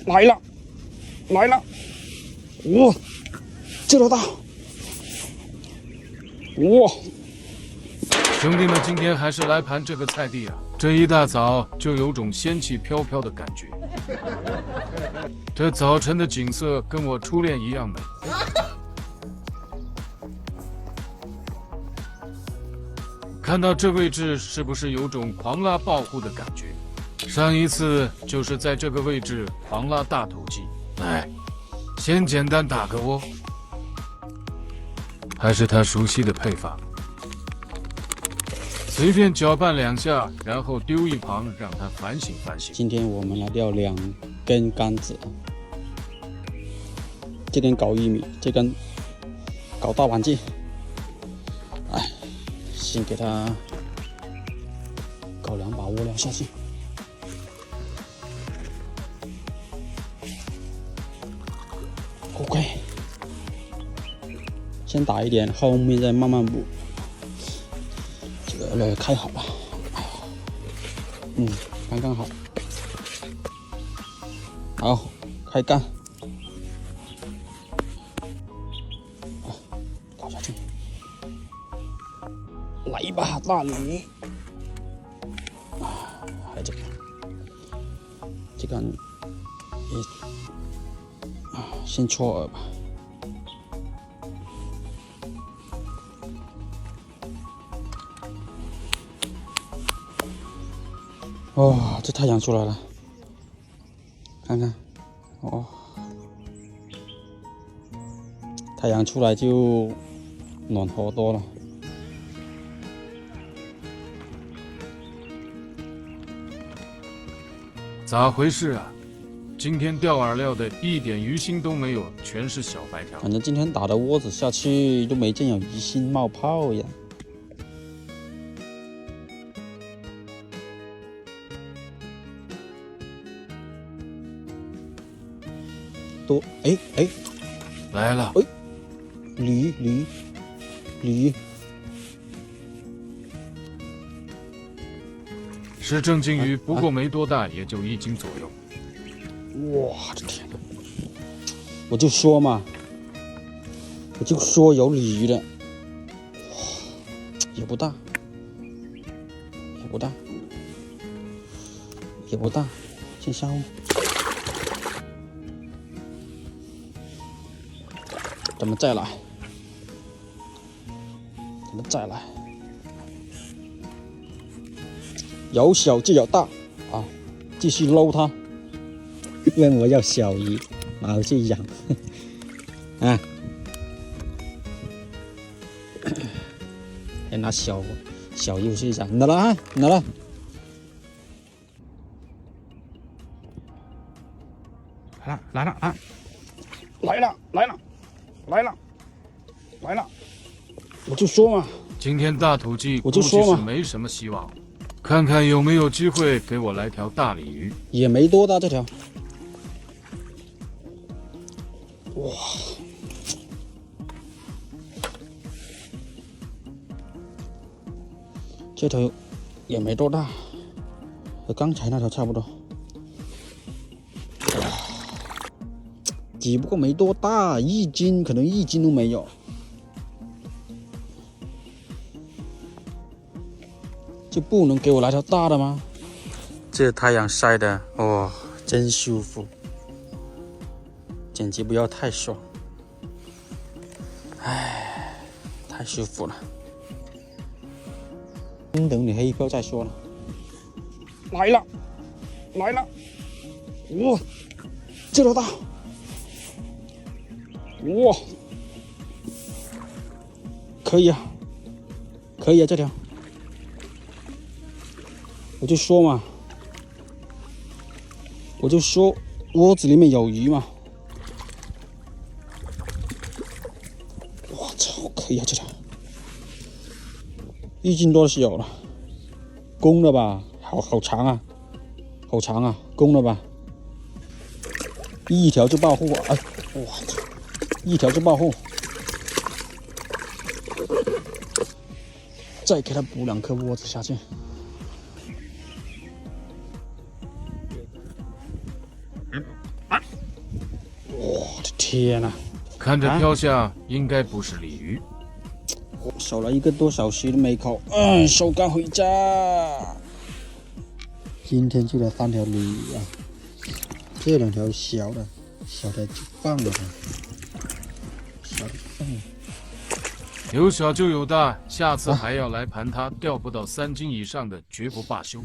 来了，来了！哇，这么大！哇！兄弟们，今天还是来盘这个菜地啊！这一大早就有种仙气飘飘的感觉。这早晨的景色跟我初恋一样美。看到这位置，是不是有种狂拉暴户的感觉？上一次就是在这个位置狂拉大头鸡。来，先简单打个窝，还是他熟悉的配法。随便搅拌2下，然后丢一旁，让它反省反省。今天我们来钓2根杆子，这根搞玉米，这根搞大碗鸡。哎，先给它搞2把窝料下去。OK， 先打一点，后面再慢慢补。这个开好了，刚刚好。好，开干，搞下去，来一把大鲤鱼。还有这个也先戳饵吧。哦，这太阳出来了，看看，哦，太阳出来就暖和多了。咋回事啊？今天钓饵料的一点鱼腥都没有，全是小白条。反正今天打的窝子下去都没见有鱼腥冒泡呀。多哎，来了，哎，鲤鱼，是正金鱼，不过没多大，也就1斤左右。我的天哪！我就说嘛，我就说有鲤鱼的，也不大，先下后。咱们再来，有小就有大啊！继续捞它。问我要小鱼，拿去养啊！还拿小鱼去养，拿了啊，拿了。来了啊！来了！我就说嘛，今天大土鸡我就说嘛，估计是没什么希望，看看有没有机会给我来条大鲤鱼。也没多大这条。哇！这条也没多大，和刚才那条差不多。只不过没多大，1斤可能1斤都没有。就不能给我来条大的吗？这太阳晒的，哇，真舒服，简直不要太爽。唉，太舒服了。先等你黑漂再说了。来了，哇，这条大！哇，可以啊，这条，我就说嘛，窝子里面有鱼嘛。我操，可以啊，这条1斤多是有了，公的吧？好长啊，公的吧？一条就爆货啊！哎，我操！一条就爆货，再给它补2颗窝子下去。我的天哪！看着飘相，应该不是鲤鱼。我守了1个多小时都没扣，收竿回家。今天就来3条鲤鱼啊，这2条小的就放了它，小的放了。有小就有大，下次还要来盘它，钓不到3斤以上的绝不罢休。